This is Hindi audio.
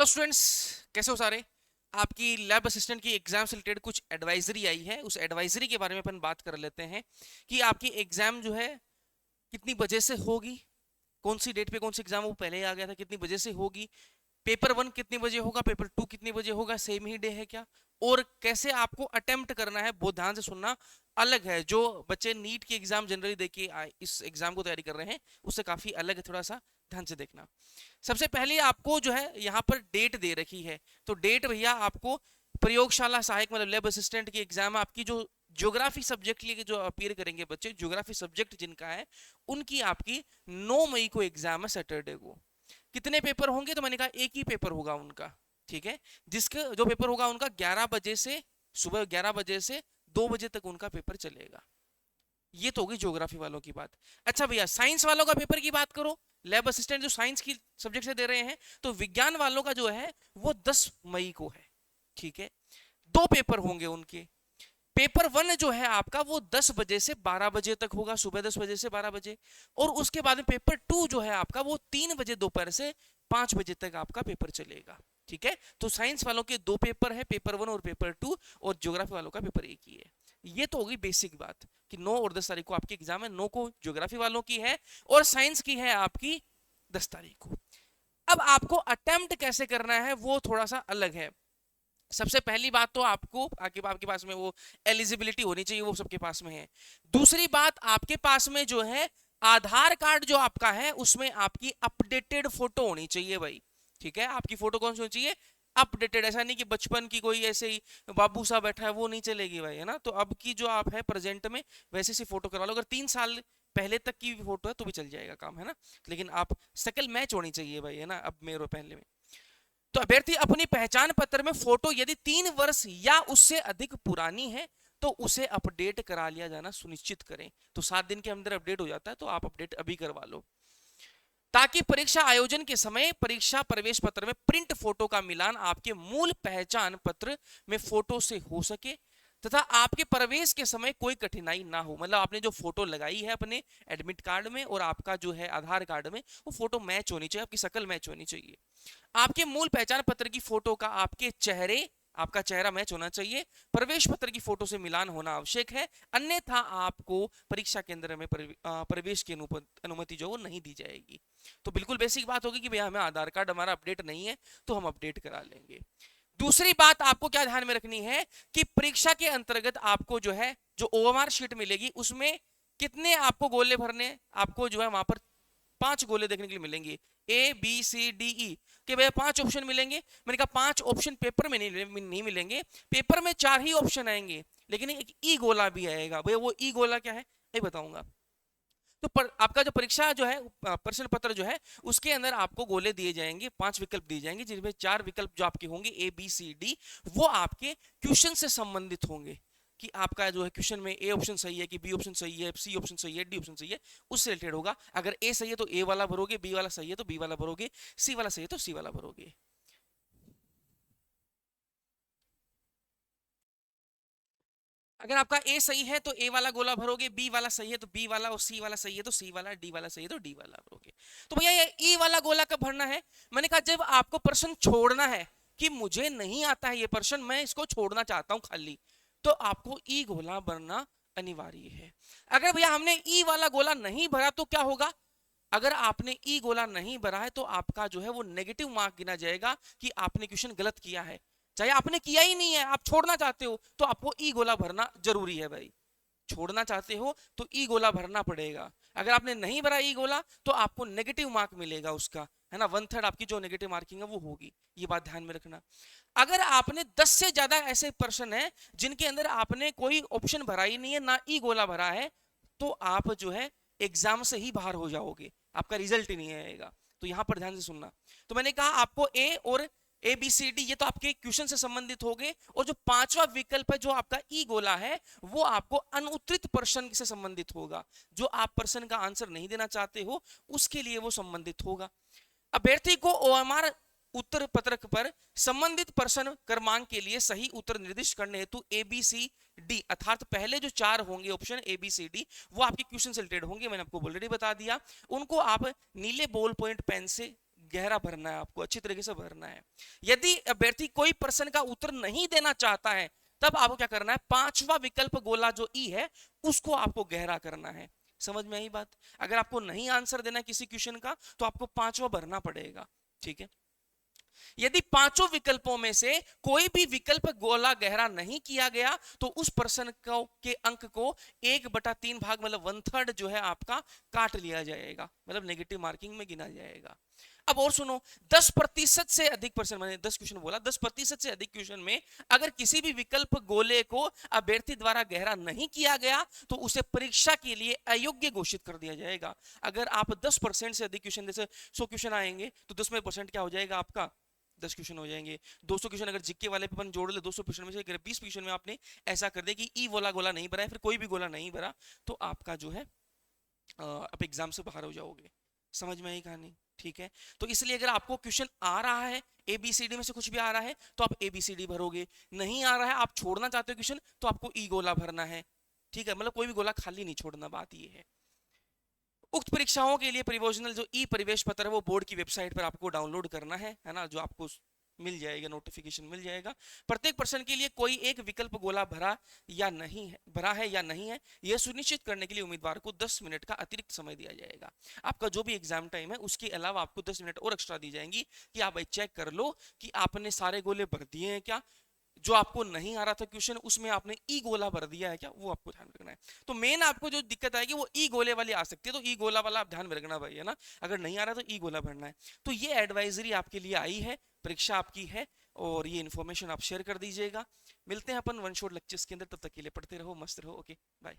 हेलो स्टूडेंट्स, कैसे हो सारे। आपकी लैब असिस्टेंट की एग्जाम से रिलेटेड कुछ एडवाइजरी आई है, उस एडवाइजरी के बारे में अपन बात कर लेते हैं कि आपकी एग्जाम जो है कितनी बजे से होगी, कौन सी डेट पे कौन सी एग्जाम, वो पहले ही आ गया था, कितनी बजे से होगी, पेपर वन कितने बजे होगा, पेपर टू कितने बजे होगा, सेम ही डे है क्या, और कैसे आपको अटेम्प्ट करना है, बहुत ध्यान से सुनना। अलग है, जो बच्चे नीट की एग्जाम जनरली देके इस एग्जाम को तैयारी कर रहे हैं उससे काफी अलग है, थोड़ा सा ध्यान से देखना। सबसे पहले आपको जो है यहाँ पर डेट दे रखी है, तो डेट भैया आपको प्रयोगशाला सहायक मतलब लैब असिस्टेंट की एग्जाम आपकी जो ज्योग्राफी सब्जेक्ट लिए जो अपीयर करेंगे बच्चे, ज्योग्राफी सब्जेक्ट जिनका है उनकी आपकी 9 मई को एग्जाम है, सैटरडे को। कितने पेपर होंगे, तो मैंने कहा एक ही पेपर होगा उनका, ठीक है। जिसके जो पेपर होगा उनका 11 बजे से, सुबह 11 बजे से 2 बजे तक उनका पेपर चलेगा। ये तो होगी ज्योग्राफी वालों की बात। अच्छा भैया, साइंस वालों का पेपर की बात करो, लैब असिस्टेंट जो साइंस की सब्जेक्ट से दे रहे हैं, तो विज्ञान वालों का जो है वो 10 मई को है, ठीक है। दो पेपर होंगे उनके। पेपर वन जो है आपका वो 10 बजे से 12 बजे तक होगा, सुबह 10 बजे से 12 बजे। और उसके बाद में पेपर टू जो है आपका वो 3 बजे दोपहर से 5 बजे तक आपका पेपर चलेगा, ठीक है। तो साइंस वालों के दो पेपर है, पेपर वन और पेपर टू, और ज्योग्राफी वालों का पेपर एक ही है। ये तो होगी बेसिक बात कि 9 और 10 तारीख को आपकी एग्जाम है। 9 को ज्योग्राफी वालों की है और साइंस की है आपकी 10 तारीख को। अब आपको अटेम्प्ट कैसे करना है वो थोड़ा सा अलग है। सबसे पहली बात तो आपको आपके पास में वो एलिजिबिलिटी होनी चाहिए, वो सबके पास में है। दूसरी बात, आपके पास में जो है आधार कार्ड जो आपका है उसमें आपकी अपडेटेड फोटो होनी चाहिए भाई, ठीक है। आपकी फोटो कौन सी होनी चाहिए, अपडेटेड। ऐसा नहीं कि बचपन की कोई ऐसे ही बाबू सा बैठा है, वो नहीं चलेगी भाई, है ना। तो अब की जो आप है प्रेजेंट में वैसे सी फोटो करवा लो। अगर 3 साल पहले तक की फोटो है तो भी चल जाएगा काम, है ना। लेकिन आप शकल मैच होनी चाहिए भाई, है ना, अब मेरे पहले में। तो अभ्यर्थी अपनी पहचान पत्र में फोटो यदि 3 वर्ष या उससे अधिक पुरानी है तो उसे अपडेट करा लिया जाना सुनिश्चित करें। तो 7 दिन के अंदर अपडेट हो जाता है, तो आप अपडेट अभी करवा लो, ताकि परीक्षा आयोजन के समय परीक्षा प्रवेश पत्र में प्रिंट फोटो का मिलान आपके मूल पहचान पत्र में फोटो से हो सके तथा आपके प्रवेश के समय कोई कठिनाई ना हो। मतलब आपने जो फोटो लगाई है अपने एडमिट कार्ड में और आपका जो है आधार कार्ड में, वो फोटो मैच होनी चाहिए, आपकी शकल मैच होनी चाहिए। आपके मूल पहचान पत्र की फोटो का आपका चेहरा मैच होना चाहिए। प्रवेश पत्र की फोटो से मिलान होना आवश्यक है, अन्यथा आपको परीक्षा केंद्र में प्रवेश की अनुमति जो वो नहीं दी जाएगी। तो बिल्कुल बेसिक बात होगी कि भैया हमें आधार कार्ड हमारा अपडेट नहीं है तो हम अपडेट करा लेंगे। दूसरी बात आपको क्या ध्यान में रखनी है कि परीक्षा के अंतर्गत आपको जो है जो ओएमआर शीट मिलेगी उसमें कितने आपको गोले भरने, आपको जो है वहां पर 5 गोले देखने के लिए मिलेंगे, ए बी सी डी ई के भैया 5 ऑप्शन मिलेंगे। मैंने कहा 5 ऑप्शन पेपर में नहीं मिलेंगे, पेपर में 4 ही ऑप्शन आएंगे, लेकिन एक ई गोला भी आएगा। भैया वो ई गोला क्या है ये बताऊंगा। तो आपका जो परीक्षा जो है प्रश्न पत्र जो है उसके अंदर आपको गोले दिए जाएंगे, 5 विकल्प दिए जाएंगे, जिनमें 4 विकल्प जो आपके होंगे ए बी सी डी, वो आपके क्वेश्चन से संबंधित होंगे कि आपका जो है क्वेश्चन में ए ऑप्शन सही है कि बी ऑप्शन सही है, सी ऑप्शन सही है, डी ऑप्शन सही है, उससे रिलेटेड होगा। अगर ए सही है तो ए वाला भरोगे, बी वाला सही है तो बी वाला भरोगे, सी वाला सही है तो सी वाला भरोगे। अगर आपका ए सही है तो ए वाला गोला भरोगे, बी वाला सही है तो बी वाला, और सी वाला सही है तो सी वाला, डी वाला सही है तो डी वाला भरोगे। तो भैया ये ई वाला गोला कब भरना है, मैंने कहा जब आपको प्रश्न छोड़ना है कि मुझे नहीं आता है ये प्रश्न, मैं इसको छोड़ना चाहता हूं खाली, तो आपको ई गोला भरना अनिवार्य है। अगर भैया हमने ई वाला गोला नहीं भरा तो क्या होगा, अगर आपने ई गोला नहीं भरा है तो आपका जो है वो नेगेटिव मार्क गिना जाएगा कि आपने क्वेश्चन गलत किया है। चाहे आपने किया ही नहीं है, आप छोड़ना चाहते हो तो आपको ई गोला भरना जरूरी है भाई। छोड़ना चाहते हो तो ई गोला भरना पड़ेगा। अगर आपने नहीं भरा ई गोला तो आपको नेगेटिव मार्क मिलेगा उसका, है ना, 1/3 आपकी जो नेगेटिव मार्किंग है वो होगी। ये बात ध्यान में रखना। अगर आपने 10 से ज्यादा ऐसे प्रश्न है जिनके अंदर आपने कोई ऑप्शन भरा ही नहीं है, ना ई गोला भरा है, तो आप जो है एग्जाम से ही बाहर हो जाओगे, आपका रिजल्ट ही नहीं आएगा। तो यहां पर ध्यान से सुनना। तो मैंने कहा आपको ए और ए बी सी डी ये तो आपके क्वेश्चन से संबंधित हो गए, और जो 5वां विकल्प है जो आपका ई गोला है वो आपको अनुत्तरित प्रश्न से संबंधित होगा। जो आप प्रश्न का आंसर नहीं देना चाहते हो उसके लिए वो संबंधित होगा। अभ्यर्थी को ओएमआर उत्तर पत्रक पर संबंधित प्रश्न क्रमांक के लिए सही उत्तर निर्दिष्ट करने हेतु ए बी सी डी, अर्थात पहले जो 4 होंगे option A B C D वो आपके क्वेश्चन से रिलेटेड होंगे, मैंने आपको ऑलरेडी बता दिया। उनको आप नीले बॉल पॉइंट पेन से गहरा भरना है, आपको अच्छी तरीके से भरना है। यदि अभ्यर्थी कोई प्रश्न का उत्तर नहीं देना चाहता है तब आपको क्या करना है, पांचवा विकल्प गोला जो ई है उसको आपको गहरा करना है। समझ में आई बात? अगर आपको नहीं आंसर देना है किसी क्वेश्चन का तो आपको पांचवा भरना पड़ेगा, ठीक है। यदि पांचों विकल्पों में से कोई भी विकल्प गोला गहरा नहीं किया गया तो उस प्रश्न को के अंक को 1/3 भाग मतलब 1/3 जो है आपका काट लिया जाएगा, मतलब नेगेटिव मार्किंग में गिना जाएगा। अब और सुनो, 10% से अधिक प्रश्न, मैंने 10 क्वेश्चन बोला, 10% से अधिक क्वेश्चन में अगर किसी भी विकल्प गोले को अभ्यर्थी द्वारा गहरा नहीं किया गया तो उसे परीक्षा के लिए अयोग्य घोषित कर दिया जाएगा। अगर आप 10% से अधिक क्वेश्चन, जैसे 100 क्वेश्चन आएंगे तो 10% क्या हो जाएगा आपका, 10 क्वेश्चन हो जाएंगे। 200 क्वेश्चन अगर जीके वाले पे अपन जोड़ ले 200 क्वेश्चन में से 20 क्वेश्चन में आपने ऐसा कर दिया कि ई वाला गोला नहीं भरा है, फिर कोई भी गोला नहीं भरा, तो आपका जो है आप एग्जाम से बाहर हो जाओगे। समझ में आई कहानी? ठीक है। तो इसलिए अगर आपको क्वेश्चन आ रहा है ABCD में से कुछ भी आ रहा है तो आप ABCD भरोगे, नहीं आ रहा है आप छोड़ना चाहते हो क्वेश्चन तो आपको ई गोला भरना है, ठीक है। मतलब कोई भी गोला खाली नहीं छोड़ना, बात ये है। उक्त परीक्षाओं के लिए प्रिवोजनल जो ई प्रवेश पत्र है वो बोर्ड की वेबसाइट पर आपको डाउनलोड करना है ना, जो आपको मिल जाएगा, नोटिफिकेशन मिल जाएगा। प्रत्येक प्रश्न के लिए कोई एक विकल्प गोला भरा है या नहीं है, यह सुनिश्चित करने के लिए उम्मीदवार को 10 मिनट का अतिरिक्त समय दिया जाएगा। आपका जो भी एग्जाम टाइम है उसके अलावा आपको 10 मिनट और एक्स्ट्रा दी जाएंगी कि आप भाई चेक कर लो कि आपने सारे गोले भर दिए हैं क्या, जो आपको नहीं आ रहा था क्वेश्चन उसमें आपने ई गोला भर दिया है क्या, वो आपको ध्यान रखना है। तो मेन आपको जो दिक्कत आएगी वो ई गोले वाली आ सकती है, तो ई गोला वाला आप ध्यान में रखना भाई, है ना। अगर नहीं आ रहा तो ई गोला भरना है। तो ये एडवाइजरी आपके लिए आई है, परीक्षा आपकी है और ये इन्फॉर्मेशन आप शेयर कर दीजिएगा। मिलते हैं अपन वन शॉट लेक्चर्स के अंदर, तब तक के लिए पढ़ते रहो, मस्त रहो, ओके बाय।